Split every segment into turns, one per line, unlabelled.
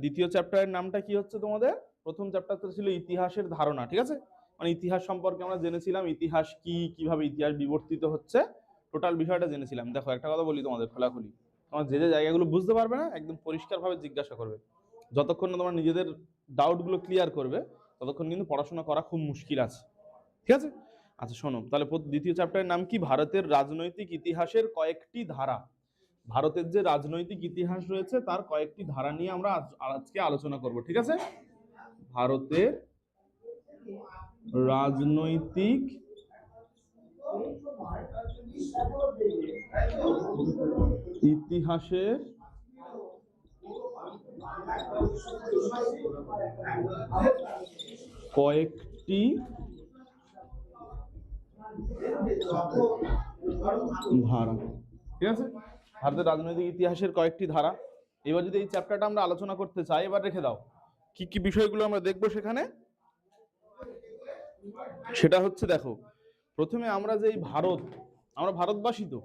দ্বিতীয় চ্যাপ্টারের নামটা কি হচ্ছে তোমাদের? প্রথম চ্যাপ্টারটা ছিল ইতিহাসের ধারণা, ঠিক আছে? মানে ইতিহাস সম্পর্কে আমরা জেনেছিলাম, ইতিহাস কি, কিভাবে ইতিহাস বিবর্তিত হচ্ছে, টোটাল বিষয়টা জেনেছিলাম। দেখো একটা কথা বলি তোমাদের খোলাখুলি, তোমার যে যে জায়গাগুলো বুঝতে পারবে না একদম পরিষ্কারভাবে জিজ্ঞাসা করবে। যতক্ষণ না তোমার নিজেদের ডাউটগুলো ক্লিয়ার করবে ততক্ষণ কিন্তু পড়াশোনা করা খুব মুশকিল আছে, ঠিক আছে? আচ্ছা শোনো তাহলে, দ্বিতীয় চ্যাপ্টারের নাম কি? ভারতের রাজনৈতিক ইতিহাসের কয়েকটি ধারা। ভারতের যে রাজনৈতিক ইতিহাস রয়েছে তার কয়েকটি ধারা নিয়ে আমরা আজকে আলোচনা করব, ঠিক আছে? ভারতের রাজনৈতিক ইতিহাসের কয়েকটি ধারা, ঠিক আছে? ভারতের রাজনৈতিক ইতিহাসের কয়েকটি ধারা। এবার যদি এই চ্যাপ্টারটা আমরা আলোচনা করতে চাই, এবার রেখে দাও কি কি বিষয়গুলো আমরা দেখবো সেখানে। সেটা হচ্ছে দেখো, প্রথমে আমরা যে ভারত, আমরা ভারতবাসী, তো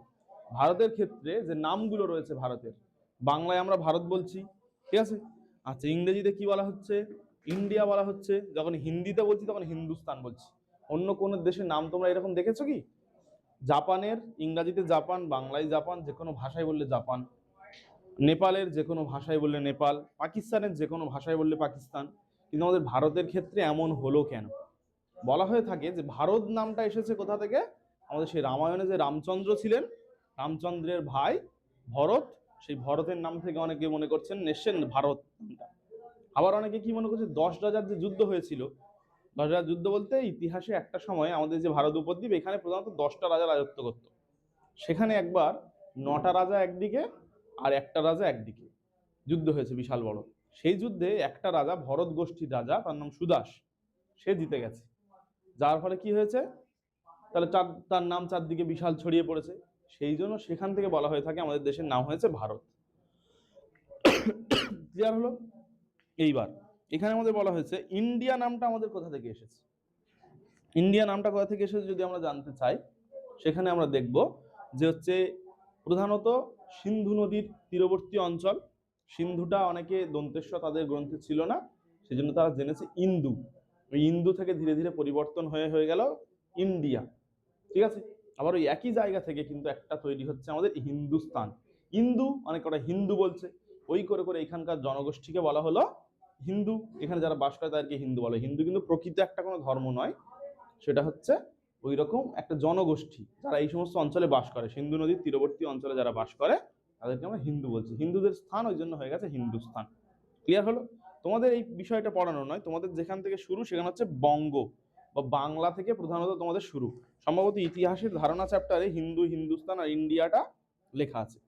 ভারতের ক্ষেত্রে যে নামগুলো রয়েছে ভারতের, বাংলায় আমরা ভারত বলছি, ঠিক আছে? আচ্ছা ইংরেজিতে কি বলা হচ্ছে? ইন্ডিয়া বলা হচ্ছে। যখন হিন্দিতে বলছি তখন হিন্দুস্তান বলছি। অন্য কোন দেশের নাম তোমরা এরকম দেখেছো কি? জাপানের ইংরেজিতে জাপান, বাংলায় জাপান, যে কোনো ভাষায় বললে জাপান। নেপালের যে কোনো ভাষায় বললে নেপাল, পাকিস্তানের যে কোনো ভাষায় বললে পাকিস্তান। কিন্তু আমাদের ভারতের ক্ষেত্রে এমন হলো কেন? বলা হয়ে থাকে যে ভারত নামটা এসেছে কোথা থেকে? আমাদের সেই রামায়ণে যে রামচন্দ্র ছিলেন, রামচন্দ্রের ভাই ভরত, সেই ভরতের নাম থেকে অনেকে মনে করছেন নেশেন ভারত নামটা। আবার অনেকে কি মনে করছে 10 রাজার যে যুদ্ধ হয়েছিল, 10 রাজার যুদ্ধ বলতে ইতিহাসে একটা সময় আমাদের যে ভারত উপদ্বীপ, এখানে প্রধানত 10টা রাজা রাজত্ব করত। সেখানে একবার 9টা রাজা একদিকে আর একটা রাজা একদিকে যুদ্ধ হয়েছে বিশাল বড়। সেই যুদ্ধে একটা রাজা, ভরত গোষ্ঠীর রাজা, তার নাম সুদাস, সে জিতে গেছে। যার ফলে কি হয়েছে, তাহলে তার নাম চারদিকে বিশাল ছড়িয়ে পড়েছে। সেই জন্য সেখান থেকে বলা হয়ে থাকে আমাদের দেশের নাম হয়েছে ভারত। ক্লিয়ার হলো? এইবার এখানে আমাদের বলা হয়েছে ইন্ডিয়া নামটা আমাদের কোথা থেকে এসেছে। ইন্ডিয়া নামটা কোথা থেকে এসেছে যদি আমরা জানতে চাই, সেখানে আমরা দেখব যে হচ্ছে প্রধানত সিন্ধু নদীর তীরবর্তী অঞ্চল। সিন্ধুটা অনেকে দন্তেশ্বর তাদের গ্রন্থে ছিল না, সেজন্য তারা জেনেছে ইন্দু। ওই ইন্দু থেকে ধীরে ধীরে পরিবর্তন হয়ে গেল ইন্ডিয়া, ঠিক আছে? আবার ওই একই জায়গা থেকে কিন্তু একটা তৈরি হচ্ছে আমাদের হিন্দুস্তান। হিন্দু অনেক কটা হিন্দু বলছে, ওই করে করে এখানকার জনগোষ্ঠীকে বলা হলো হিন্দু। এখানে যারা বাস করে তাদেরকে হিন্দু বলে। হিন্দু কিন্তু প্রকৃত একটা কোনো ধর্ম নয়, সেটা হচ্ছে ওই রকম একটা জনগোষ্ঠী যারা এই সমস্ত অঞ্চলে বাস করে, সিন্ধু নদীর তীরবর্তী অঞ্চলে যারা বাস করে তাদেরকে আমরা হিন্দু বলছি। হিন্দুদের স্থান ওই জন্য হয়ে গেছে হিন্দুস্তান। ক্লিয়ার হলো? তোমাদের এই বিষয়টা পড়ানো নয়, তোমাদের যেখান থেকে শুরু সেখানে হচ্ছে বঙ্গ বা বাংলা থেকে প্রধানত তোমাদের শুরু। সম্ভবত ইতিহাসের ধারণা চ্যাপ্টারে হিন্দু, হিন্দুস্তান আর ইন্ডিয়াটা লেখা আছে,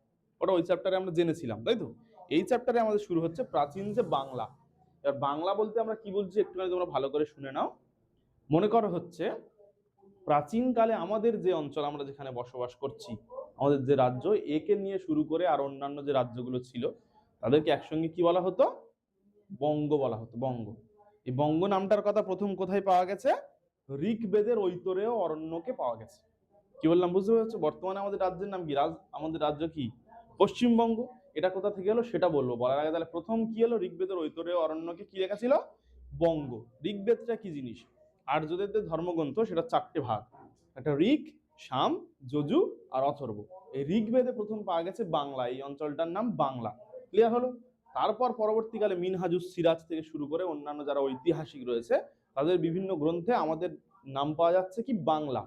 ওটা ওই চ্যাপ্টারে আমরা জেনেছিলাম, তাই তো? এই চ্যাপ্টারে আমাদের শুরু হচ্ছে প্রাচীন যে বাংলা। এবার বাংলা বলতে আমরা কি বলছি একটুখানি তোমরা ভালো করে শুনে নাও। মনে করো হচ্ছে প্রাচীনকালে আমাদের যে অঞ্চল, আমরা যেখানে বসবাস করছি, আমাদের যে রাজ্য, একে নিয়ে শুরু করে আর অন্যান্য যে রাজ্যগুলো ছিল তাদেরকে একসঙ্গে কি বলা হতো? বঙ্গ বলা হতো, বঙ্গ। এই বঙ্গ নামটার কথা প্রথম কোথায় পাওয়া গেছে? ঋগ্বেদের ঐতরেয় অরণ্যকে পাওয়া গেছে। কি বললাম বুঝতে পারছো? বর্তমানে আমাদের রাজ্যের নাম কি? আমাদের রাজ্য কি? পশ্চিমবঙ্গ। এটা কোথা থেকে এলো সেটা বলবো, বলার আগে তাহলে প্রথম কি এলো? ঋগ্বেদের ঐতরেয় অরণ্যকে কি লেখা ছিল? বঙ্গ। ঋগ্বেদটা কি জিনিস? আর্যদের যে ধর্মগ্রন্থ, সেটা 4টে ভাগ, একটা ঋক, সাম, যজু আর অথর্ব। এই ঋগ্বেদে প্রথম পাওয়া গেছে বাংলা, এই অঞ্চলটার নাম বাংলা। ক্লিয়ার হলো? তারপর পরবর্তীকালে মিনহাজুস সিরাজ থেকে শুরু করে অন্যান্য যারা ঐতিহাসিক রয়েছে তাদের বিভিন্ন গ্রন্থে আমাদের নাম পাওয়া যাচ্ছে কি? বাংলা।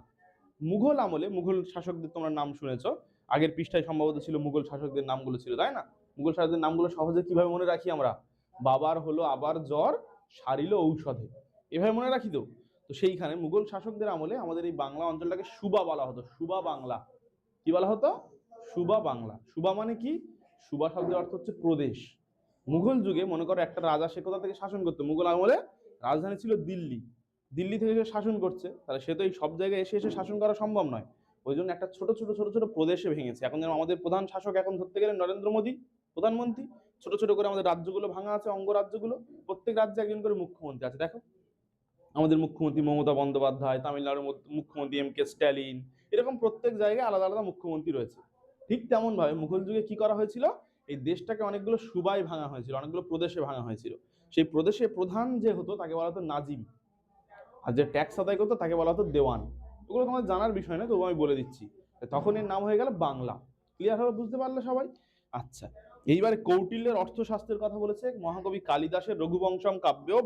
মুঘল আমলে মুঘল শাসকদের তোমরা নাম শুনেছো, আগের পৃষ্ঠায় সম্ভবত ছিল মুঘল শাসকদের নামগুলো ছিল, তাই না? মুঘল শাসকদের নামগুলো সহজে কিভাবে মনে রাখি আমরা? বাবার হলো আবার জ্বর, সারিল ঔষধে, এভাবে মনে রাখি তো। তো সেইখানে মুঘল শাসকদের আমলে আমাদের এই বাংলা অঞ্চলটাকে সুবা বলা হতো, সুবা বাংলা। কি বলা হতো? সুবা বাংলা। সুবা মানে কি? সুবা শব্দের অর্থ হচ্ছে প্রদেশ। মুঘল যুগে মনে করো একটা রাজা, সে কোথা থেকে শাসন করতো? মুঘল আমলে রাজধানী ছিল দিল্লি। দিল্লি থেকে সে শাসন করছে, তাহলে সে তো এই সব জায়গায় এসে এসে শাসন করা সম্ভব নয়। ওই জন্য একটা ছোট ছোট ছোট ছোট প্রদেশে ভেঙেছে। এখন যেমন আমাদের প্রধান শাসক এখন ধরতে গেলে নরেন্দ্র মোদী প্রধানমন্ত্রী, ছোট ছোট করে আমাদের রাজ্যগুলো ভাঙা আছে, অঙ্গরাজ্যগুলো। প্রত্যেক রাজ্যে একজন করে মুখ্যমন্ত্রী আছে। দেখো আমাদের মুখ্যমন্ত্রী মমতা বন্দ্যোপাধ্যায়, তামিলনাড়ুর মুখ্যমন্ত্রী এম.কে. স্ট্যালিন, এরকম প্রত্যেক জায়গায় আলাদা আলাদা মুখ্যমন্ত্রী রয়েছে। ঠিক তেমন ভাবে মুঘল যুগে কি করা হয়েছিল? এই দেশটাকে অনেকগুলো সুবায় ভাঙা হয়েছিল, অনেকগুলো প্রদেশে ভাঙা হয়েছিল। সেই প্রদেশে প্রধান যে হতো তাকে বলা হতো নাজিম, আর যে ট্যাক্স আদায় করতো তাকে বলা হতো দেওয়ান। ওগুলো তোমার জানার বিষয় না, তবু আমি বলে দিচ্ছি। তখন এর নাম হয়ে গেল বাংলা। ক্লিয়ার হলো, বুঝতে পারলে সবাই? আচ্ছা, এইবারে কৌটিল্যের অর্থশাস্ত্রের কথা বলেছে। মহাকবি কালিদাসের রঘুবংশম কাব্যেও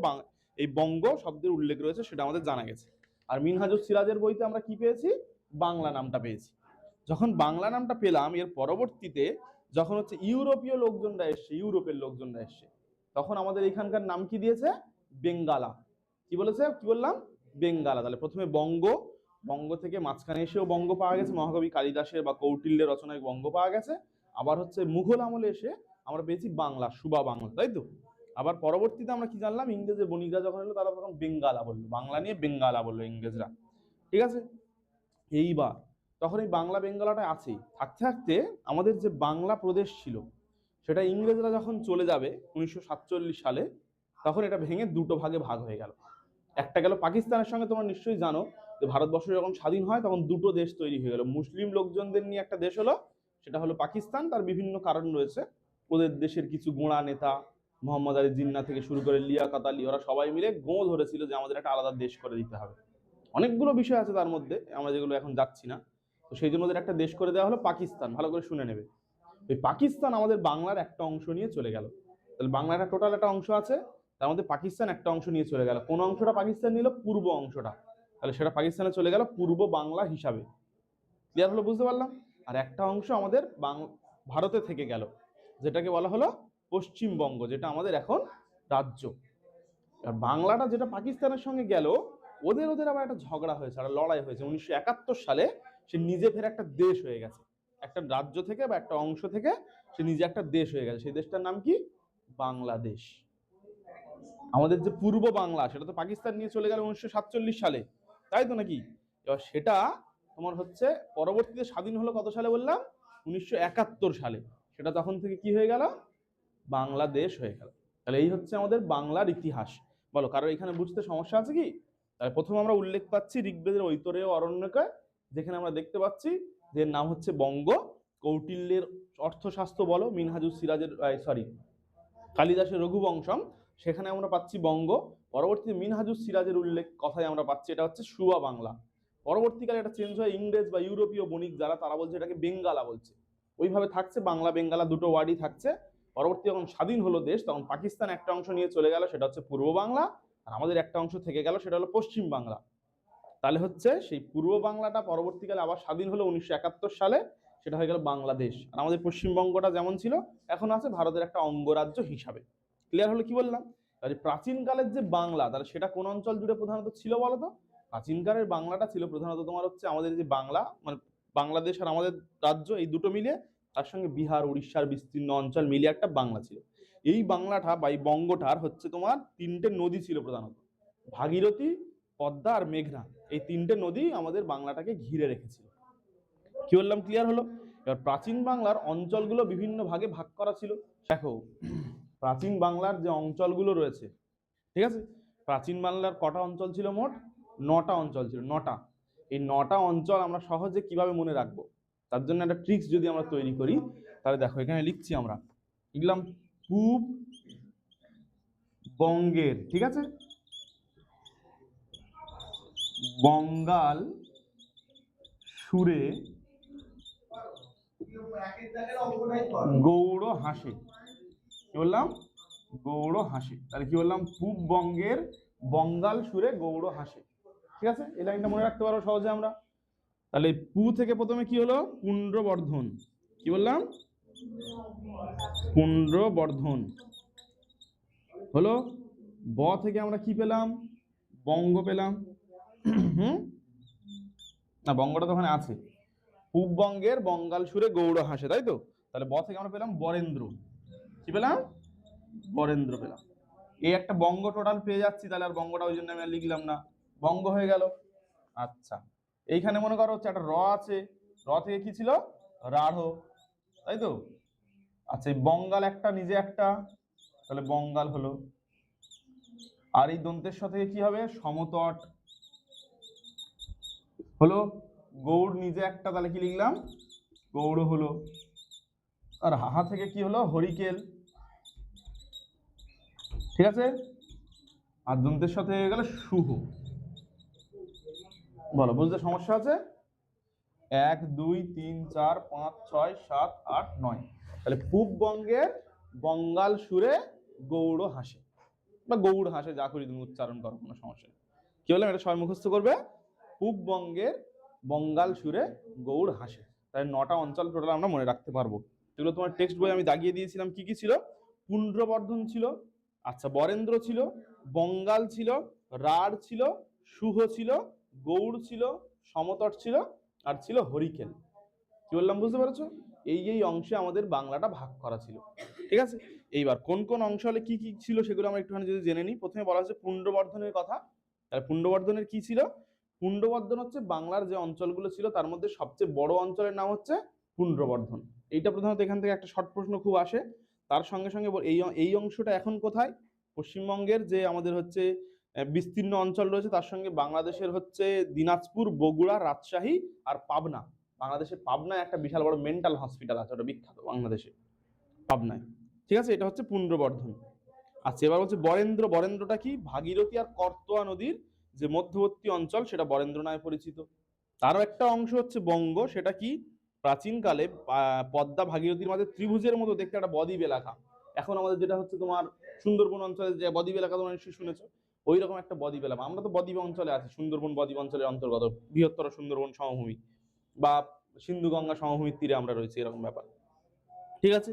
এই বঙ্গ শব্দের উল্লেখ রয়েছে, সেটা আমাদের জানা গেছে। আর মিনহাজুস সিরাজের বইতে আমরা কি পেয়েছি? বাংলা নামটা পেয়েছি। যখন বাংলা নামটা পেলাম, এর পরবর্তীতে যখন হচ্ছে ইউরোপীয় লোকজনরা এসছে, ইউরোপের লোকজনরা এসছে, তখন আমাদের এখানকার নাম কি দিয়েছে? বেঙ্গালা। কি বলেছে? কি বললাম? বেঙ্গালা। তাহলে প্রথমে বঙ্গ, বঙ্গ থেকে মাঝখানে এসেও বঙ্গ পাওয়া গেছে, মহাকবি কালিদাসের বা কৌটিল্যের রচনায় বঙ্গ পাওয়া গেছে। আবার হচ্ছে মুঘল আমলে এসে আমরা পেয়েছি বাংলা, সুবা বাংলা, তাই তো? আবার পরবর্তীতে আমরা কি জানলাম? ইংরেজের বণিকরা যখন এলো তারা তখন বেঙ্গালা বললো, বাংলা নিয়ে বেঙ্গালা বললো ইংরেজরা। ঠিক আছে? এইবার তখন এই বাংলা বেঙ্গলাটা আছেই। থাকতে থাকতে আমাদের যে বাংলা প্রদেশ ছিল, সেটা ইংরেজরা যখন চলে যাবে 1947 সালে, তখন এটা ভেঙে দুটো ভাগে ভাগ হয়ে গেল। একটা গেল পাকিস্তানের সঙ্গে। তোমরা নিশ্চয়ই জানো যে ভারতবর্ষ যখন স্বাধীন হয় তখন দুটো দেশ তৈরি হয়ে গেল। মুসলিম লোকজনদের নিয়ে একটা দেশ হলো, সেটা হলো পাকিস্তান। তার বিভিন্ন কারণ রয়েছে। ওদের দেশের কিছু গোঁড়া নেতা, মোহাম্মদ আলী জিন্না থেকে শুরু করে লিয়াকত আলী, ওরা সবাই মিলে গোঁ ধরেছিল যে আমাদের একটা আলাদা দেশ করে দিতে হবে। অনেকগুলো বিষয় আছে তার মধ্যে, আমরা যেগুলো এখন যাচ্ছি না। তো সেই জন্য ওদের একটা দেশ করে দেওয়া হলো পাকিস্তান। ভালো করে শুনে নেবে। ওই পাকিস্তান আমাদের বাংলার একটা অংশ নিয়ে চলে গেল। তাহলে বাংলার একটা টোটাল একটা অংশ আছে, তার মধ্যে পাকিস্তান একটা অংশ নিয়ে চলে গেল। কোন অংশটা পাকিস্তান নিল? পূর্ব অংশটা। তাহলে সেটা পাকিস্তানে চলে গেল পূর্ব বাংলা হিসাবে। ক্লিয়ার হলো, বুঝতে পারলাম? আর একটা অংশ আমাদের ভারতে থেকে গেল, যেটাকে বলা হলো পশ্চিমবঙ্গ, যেটা আমাদের এখন রাজ্য। আর বাংলাটা যেটা পাকিস্তানের সঙ্গে গেল, ওদের ওদের আবার একটা ঝগড়া হয়েছে, একটা লড়াই হয়েছে। 1971 সালে সে নিজে ফের একটা দেশ হয়ে গেছে। একটা রাজ্য থেকে বা একটা অংশ থেকে সে নিজে একটা দেশ হয়ে গেছে। সেই দেশটার নাম কি? বাংলাদেশ। আমাদের যে পূর্ব বাংলা, সেটা তো পাকিস্তান নিয়ে চলে গেল 1947 সালে, তাই তো নাকি? এবার সেটা তোমার হচ্ছে পরবর্তীতে স্বাধীন হলো কত সালে বললাম? 1971 সালে। সেটা তখন থেকে কি হয়ে গেল? বাংলাদেশ হয়ে গেল। তাহলে এই হচ্ছে আমাদের বাংলার ইতিহাস। বলো, কারো এখানে বুঝতে সমস্যা আছে কি? তাহলে প্রথম আমরা উল্লেখ পাচ্ছি ঋগ্বেদের ঐতরেয় অরণ্যকে, যেখানে আমরা দেখতে পাচ্ছি যে নাম হচ্ছে বঙ্গ। কৌটিল্যের অর্থশাস্ত্র বলো, মিনহাজুস সিরাজের কালিদাসের রঘুবংশম, সেখানে আমরা পাচ্ছি বঙ্গ। পরবর্তীতে মিনহাজুস সিরাজের উল্লেখ কথায় আমরা পাচ্ছি এটা হচ্ছে সুবা বাংলা। পরবর্তীকালে এটা চেঞ্জ হয়, ইংরেজ বা ইউরোপীয় বণিক যারা, তারা বলছে এটাকে বেঙ্গালা বলছে। ওইভাবে থাকছে, বাংলা বেঙ্গালা দুটো ওয়ার্ডই থাকছে। পরবর্তী যখন স্বাধীন হলো দেশ, তখন পাকিস্তান একটা অংশ নিয়ে চলে গেল, সেটা হচ্ছে পূর্ব বাংলা। আর আমাদের একটা অংশ থেকে গেল, সেটা হলো পশ্চিম বাংলা। তাহলে হচ্ছে সেই পূর্ব বাংলাটা পরবর্তীকালে আবার স্বাধীন হলো 1971 সালে, সেটা হয়ে গেল বাংলাদেশ। আর আমাদের পশ্চিমবঙ্গটা যেমন ছিল এখন আছে ভারতের একটা অঙ্গরাজ্য হিসাবে। ক্লিয়ার হলো কি বললাম? তাহলে প্রাচীনকালের যে বাংলা, তাহলে সেটা কোন অঞ্চল জুড়ে প্রধানত ছিল বলতো? প্রাচীনকালের বাংলাটা ছিল প্রধানত তোমার হচ্ছে আমাদের যে বাংলা, মানে বাংলাদেশ আর আমাদের রাজ্য, এই দুটো মিলে, তার সঙ্গে বিহার উড়িষ্যার বিস্তীর্ণ অঞ্চল মিলিয়ে একটা বাংলা ছিল। এই বাংলাটা বা এই বঙ্গটার হচ্ছে তোমার তিনটে নদী ছিল প্রধানত, ভাগীরথী, পদ্মা আর মেঘনা। এই তিনটে নদী আমাদের বাংলাটাকে ঘিরে রেখেছিল। কি বললাম? ক্লিয়ার হলো? এবার প্রাচীন বাংলার অঞ্চলগুলো বিভিন্ন ভাগে ভাগ করা ছিল। দেখো, প্রাচীন বাংলার যে অঞ্চলগুলো রয়েছে, ঠিক আছে, প্রাচীন বাংলার কটা অঞ্চল ছিল? মোট 9টা অঞ্চল ছিল, 9টা। এই 9টা অঞ্চল আমরা সহজে কিভাবে মনে রাখবো, তার জন্য একটা ট্রিক্স যদি আমরা তৈরি করি, তাহলে দেখো এখানে লিখছি আমরা, লিখলাম পূব বঙ্গের, ঠিক আছে, বঙ্গাল সুরে গৌড় হাসে। কি বললাম? গৌড় হাসে। তাহলে কি বললাম? পূব বঙ্গের বঙ্গাল সুরে গৌড় হাসে। ঠিক আছে, এই লাইনটা মনে রাখতে পারো সহজে আমরা। তাহলে পু থেকে প্রথমে কি হলো? পুণ্ড্রবর্ধন। কি বললাম? পুণ্ড্রবর্ধন হলো। ব থেকে আমরা কি পেলাম? বঙ্গ পেলাম। না, বঙ্গটা তো ওখানে আছে। পূববঙ্গের বঙ্গাল সুরে গৌড় হাসে, তাই তো? তাহলে ব থেকে আমরা পেলাম বরেন্দ্র। কি পেলাম? বরেন্দ্র পেলাম। এই একটা বঙ্গ টোটাল পেয়ে যাচ্ছি, তাহলে আর বঙ্গটা ওই জন্য আমি আর লিখলাম না, বঙ্গ হয়ে গেল। আচ্ছা, এইখানে মনে করো হচ্ছে একটা র আছে, র থেকে কি ছিল? রাঢ়, তাই তো? আচ্ছা, এই বঙ্গাল একটা নিজে একটা, তাহলে বঙ্গাল হলো। আর এই দন্তেশ্বর থেকে কি হবে? সমতট হলো। গৌড় নিজে একটা, তাহলে কি লিখলাম? গৌড় হলো। আর হাহা থেকে কি হলো, হরিকেল। ঠিক আছে, আর দন্তের সাথে হয়ে গেল শুভ। বলো, বুঝতে সমস্যা আছে? 1 2 3 4 5 6 7 8 9। তাহলে পূববঙ্গের বঙ্গাল সুরে গৌড় হাসে, বা গৌড় হাসে, যা করি তুমি উচ্চারণ করো, কোনো সমস্যা নেই। কি বললাম, এটা সবাই মুখস্থ করবে। পূববঙ্গের বঙ্গাল সুরে গৌড় হাসে। তাই 9টা অঞ্চল টোটাল আমরা মনে রাখতে পারবো। যেগুলো তোমার টেক্সট বই আমি দাগিয়ে দিয়েছিলাম। কি কি ছিল? পুন্ড্রবর্ধন ছিল, আচ্ছা বরেন্দ্র ছিল, বঙ্গাল ছিল, রাঢ় ছিল, সুহ ছিল, গৌড় ছিল, সমতট ছিল, আর ছিল হরিকেল। কি বললাম বুঝতে পেরেছো? এই অংশে আমাদের বাংলাটা ভাগ করা ছিল। ঠিক আছে, এইবার কোন কোন অংশ হলে কি কি ছিল সেগুলো আমরা একটুখানি যদি জেনে নিই। প্রথমে বলা হচ্ছে পুন্ড্রবর্ধনের কথা। তাহলে পুন্ড্রবর্ধনের কি ছিল? পুন্ড্রবর্ধন হচ্ছে বাংলার যে অঞ্চলগুলো ছিল তার মধ্যে সবচেয়ে বড় অঞ্চলের নাম হচ্ছে পুন্ড্রবর্ধন। এইটা প্রধানত এখান থেকে একটা শর্ট প্রশ্ন খুব আসে। তার সঙ্গে সঙ্গে এই অংশটা এখন কোথায়? পশ্চিমবঙ্গের যে আমাদের হচ্ছে বিস্তীর্ণ অঞ্চল রয়েছে তার সঙ্গে বাংলাদেশের হচ্ছে দিনাজপুর, বগুড়া, রাজশাহী আর পাবনা। বাংলাদেশের পাবনায় একটা বিশাল বড় মেন্টাল হসপিটাল আছে, ওটা বিখ্যাত বাংলাদেশে, পাবনায়। ঠিক আছে, এটা হচ্ছে পুন্ড্রবর্ধন। আচ্ছা, এবার হচ্ছে বরেন্দ্র। বরেন্দ্রটা কি? ভাগীরথী আর করতোয়া নদীর যে মধ্যবর্তী অঞ্চল সেটা বরেন্দ্র নামে পরিচিত। তারও একটা অংশ হচ্ছে বঙ্গ। সেটা কি? প্রাচীনকালে পদ্মা ভাগীরথীর মাঝে ত্রিভুজের মতো দেখতে একটা বদ্বীপ এলাকা। এখন আমাদের যেটা হচ্ছে তোমার সুন্দরবন অঞ্চলে যে বদ্বীপ এলাকা তোমরা নিশ্চয়ই শুনেছো, ওই রকম একটা বদ্বীপ এলাকা। আমরা তো বদ্বীপ অঞ্চলে আছি, সুন্দরবন বদ্বীপ অঞ্চলের অন্তর্গত, বৃহত্তর সুন্দরবন সমভূমি বা সিন্ধু গঙ্গা সমভূমির তীরে আমরা রয়েছি, এরকম ব্যাপার। ঠিক আছে,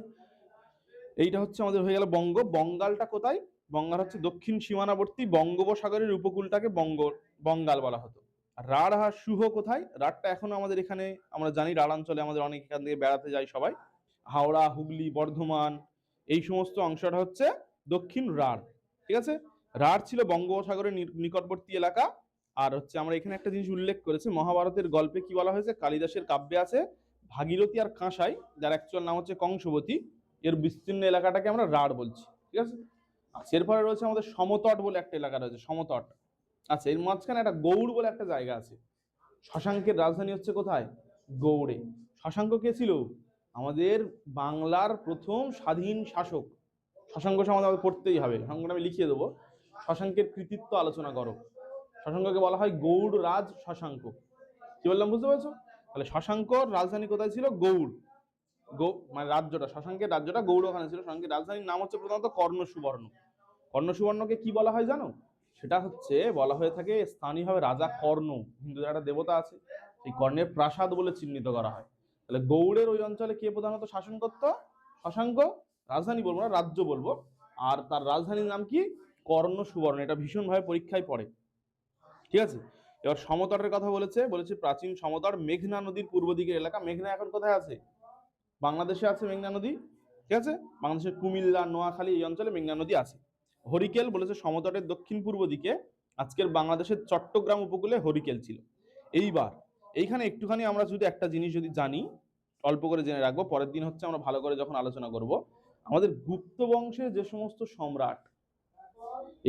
এইটা হচ্ছে আমাদের হয়ে গেল বঙ্গ। বঙ্গালটা কোথায়? বঙ্গাল হচ্ছে দক্ষিণ সীমানাবর্তী বঙ্গোপসাগরের উপকূলটাকে বঙ্গাল বলা হতো। রাঢ় আর শুহ কোথায়? রাঢ়টা এখনো আমাদের এখানে, আমরা জানি রাঢ়াঞ্চলে আমাদের অনেক এখান থেকে বেড়াতে যায় সবাই, হাওড়া, হুগলি, বর্ধমান, এই সমস্ত অংশটা হচ্ছে দক্ষিণ রাঢ়। ঠিক আছে, রাঢ় ছিল বঙ্গোপসাগরের নিকটবর্তী এলাকা। আর হচ্ছে আমরা এখানে একটা জিনিস উল্লেখ করেছি, মহাভারতের গল্পে কি বলা হয়েছে, কালিদাসের কাব্যে আছে, ভাগীরথী আর কাঁসাই, যার অ্যাকচুয়াল নাম হচ্ছে কংসবতী, এর বিস্তীর্ণ এলাকাটাকে আমরা রাঢ় বলছি। ঠিক আছে, আচ্ছা এরপরে রয়েছে আমাদের সমতট বলে একটা এলাকা রয়েছে, সমতট। আচ্ছা, এর মাঝখানে একটা গৌড় বলে একটা জায়গা আছে। শশাঙ্কের রাজধানী হচ্ছে কোথায়? গৌড়ে। শশাঙ্ক কে ছিল? আমাদের বাংলার প্রথম স্বাধীন শাসক। শশাঙ্ক সম্বন্ধে আমাদের পড়তেই হবে, শশাঙ্কটা আমি লিখিয়ে দেবো। শশাঙ্কের কৃতিত্ব আলোচনা করো। শশাঙ্ককে বলা হয় গৌড় রাজ শশাঙ্ক। কি বললাম বুঝতে পারছো? তাহলে শশাঙ্কর রাজধানী কোথায় ছিল? গৌড়। মানে রাজ্যটা, শশাঙ্কের রাজ্যটা গৌড় ওখানে ছিল। শশাঙ্কের রাজধানীর নাম হচ্ছে প্রধানত কর্ণ সুবর্ণ। কর্ণ সুবর্ণকে কি বলা হয় জানো? সেটা হচ্ছে বলা হয়ে থাকে স্থানীয়ভাবে রাজা কর্ণ, হিন্দুদের একটা দেবতা আছে, সেই কর্ণের প্রাসাদ বলে চিহ্নিত করা হয়। তাহলে গৌড়ের ওই অঞ্চলে কে প্রধানত শাসন করত? শশাঙ্ক। রাজধানী বলবো না, রাজ্য বলবো। আর তার রাজধানীর নাম কি? কর্ণ সুবর্ণ। এটা ভীষণভাবে পরীক্ষায় পড়ে। ঠিক আছে, এবার সমতটের কথা বলেছে প্রাচীন সমতট মেঘনা নদীর পূর্ব দিকের এলাকা। মেঘনা এখন কোথায় আছে? বাংলাদেশে আছে মেঘনা নদী। ঠিক আছে, বাংলাদেশের কুমিল্লা, নোয়াখালী এই অঞ্চলে মেঘনা নদী আছে। হরিকেল বলেছে সমতটের দক্ষিণ পূর্ব দিকে, আজকের বাংলাদেশের চট্টগ্রাম উপকূলে হরিকেল ছিল। এইবার এইখানে একটুখানি আমরা যদি একটা জিনিস যদি জানি, অল্প করে জেনে রাখবো, পরের দিন হচ্ছে আমরা ভালো করে যখন আলোচনা করব। আমাদের গুপ্ত বংশের যে সমস্ত সম্রাট,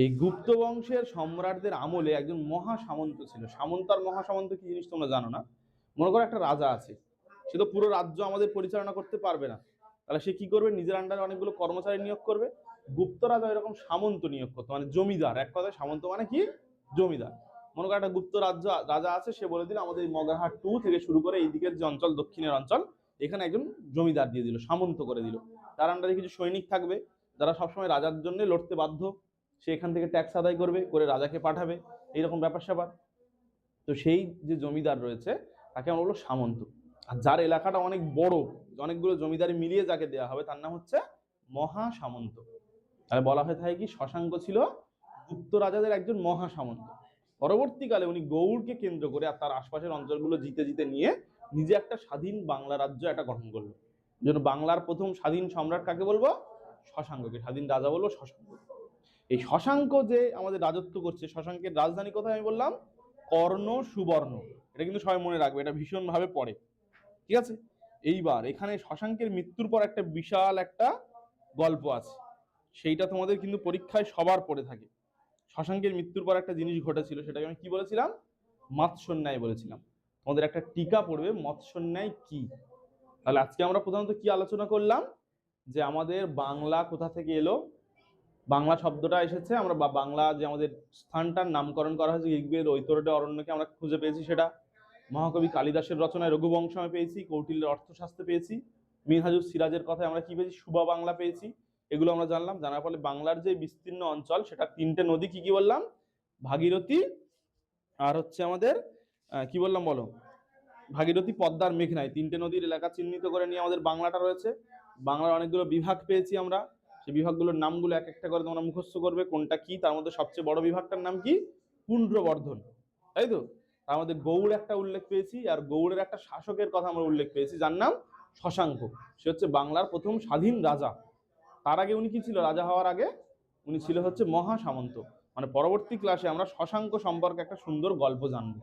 এই গুপ্ত বংশের সম্রাটদের আমলে একজন মহা সামন্ত ছিল। সামন্ত আর মহা সামন্ত কি জিনিস তোমরা জানো না? মনে করো একটা রাজা আছে, সে তো পুরো রাজ্য আমাদের পরিচালনা করতে পারবে না, তাহলে সে কি করবে? নিজের আন্ডারে অনেকগুলো কর্মচারী নিয়োগ করবে। গুপ্ত রাজা এরকম সামন্ত নিয়োগ করতো, মানে জমিদার। এক কথায় সামন্ত মানে কি? জমিদার। মনে করো একটা গুপ্ত রাজা আছে, সে বলে দিল আমাদের মগরাহাট 2 থেকে শুরু করে এই দিকের যে অঞ্চল, দক্ষিণের অঞ্চল, এখানে একজন জমিদার দিয়ে দিল, সামন্ত করে দিল। তার আন্ডারে কিছু সৈনিক থাকবে যারা সবসময় রাজার জন্য লড়তে বাধ্য। সে এখান থেকে ট্যাক্স আদায় করবে, করে রাজাকে পাঠাবে, এইরকম ব্যাপার স্যাপার। তো সেই যে জমিদার রয়েছে তাকে আমরা বলবো সামন্ত। আর যার এলাকাটা অনেক বড়, অনেকগুলো জমিদারি মিলিয়ে যাকে দেওয়া হবে তার নাম হচ্ছে মহা সামন্ত। তাহলে বলা হয়ে থাকে কি শশাঙ্ক ছিল গুপ্ত রাজাদের একজন মহা সামন্ত। পরবর্তীকালে উনি গৌড়কে কেন্দ্র করে আর তার আশপাশের অঞ্চলগুলো জিতে জিতে নিয়ে নিজে একটা স্বাধীন বাংলা রাজ্য এটা গঠন করলো। জন্য বাংলার প্রথম স্বাধীন সম্রাট কাকে বলবো? শশাঙ্ককে। স্বাধীন রাজা বলবো শশাঙ্ক। এই শশাঙ্ক যে আমাদের রাজত্ব করছে, শশাঙ্কের রাজধানী কোথায় আমি বললাম? কর্ণ সুবর্ণ। এটা কিন্তু সবাই মনে রাখবে, এটা ভীষণ ভাবে পড়ে। ঠিক আছে, এইবার এখানে শশাঙ্কের মৃত্যুর পর একটা বিশাল একটা গল্প আছে, সেইটা তোমাদের কিন্তু পরীক্ষায় সবার পড়ে থাকে। শশাঙ্কের মৃত্যুর পর একটা জিনিস ঘটেছিল, সেটাকে আমি কি বলেছিলাম? মৎস্যন্যায় বলেছিলাম। তোমাদের একটা টিকা পড়বে, মৎস্যন্যায় কি। তাহলে আজকে আমরা প্রধানত কি আলোচনা করলাম, যে আমাদের বাংলা কোথা থেকে এলো, বাংলা শব্দটা এসেছে আমরা বা বাংলা যে আমাদের স্থানটার নামকরণ করা হয়েছে ঋগ্বেদ ঐতরেয় অরণ্যকে আমরা খুঁজে পেয়েছি, সেটা মহাকবি কালিদাসের রচনায় রঘুবংশ আমি পেয়েছি, কৌটিল্যের অর্থশাস্ত্রে পেয়েছি, মিনহাজুস সিরাজের কথায় আমরা কি পেয়েছি, সুবা বাংলা পেয়েছি। এগুলো আমরা জানলাম, জানার ফলে বাংলার যে বিস্তীর্ণ অঞ্চল সেটা তিনটে নদী কি কি বললাম, ভাগীরথী, আর হচ্ছে আমাদের কি বললাম বলো, ভাগীরথী, পদ্মার মেঘনায়, তিনটে নদীর এলাকা চিহ্নিত করে নিয়ে আমাদের বাংলাটা রয়েছে। বাংলার অনেকগুলো বিভাগ পেয়েছি আমরা, সেই বিভাগগুলোর নামগুলো এক একটা করে তোমরা মুখস্থ করবে কোনটা কি। তার মধ্যে সবচেয়ে বড় বিভাগটার নাম কি, পুন্ড্রবর্ধন, তাই তো। তার মধ্যে গৌড় একটা উল্লেখ পেয়েছি, আর গৌড়ের একটা শাসকের কথা আমরা উল্লেখ পেয়েছি যার নাম শশাঙ্ক। সে হচ্ছে বাংলার প্রথম স্বাধীন রাজা। তার আগে উনি কি ছিল, রাজা হওয়ার আগে উনি ছিল হচ্ছে মহা সামন্ত। মানে পরবর্তী ক্লাসে আমরা শশাঙ্ক সম্পর্কে একটা সুন্দর গল্প জানবো।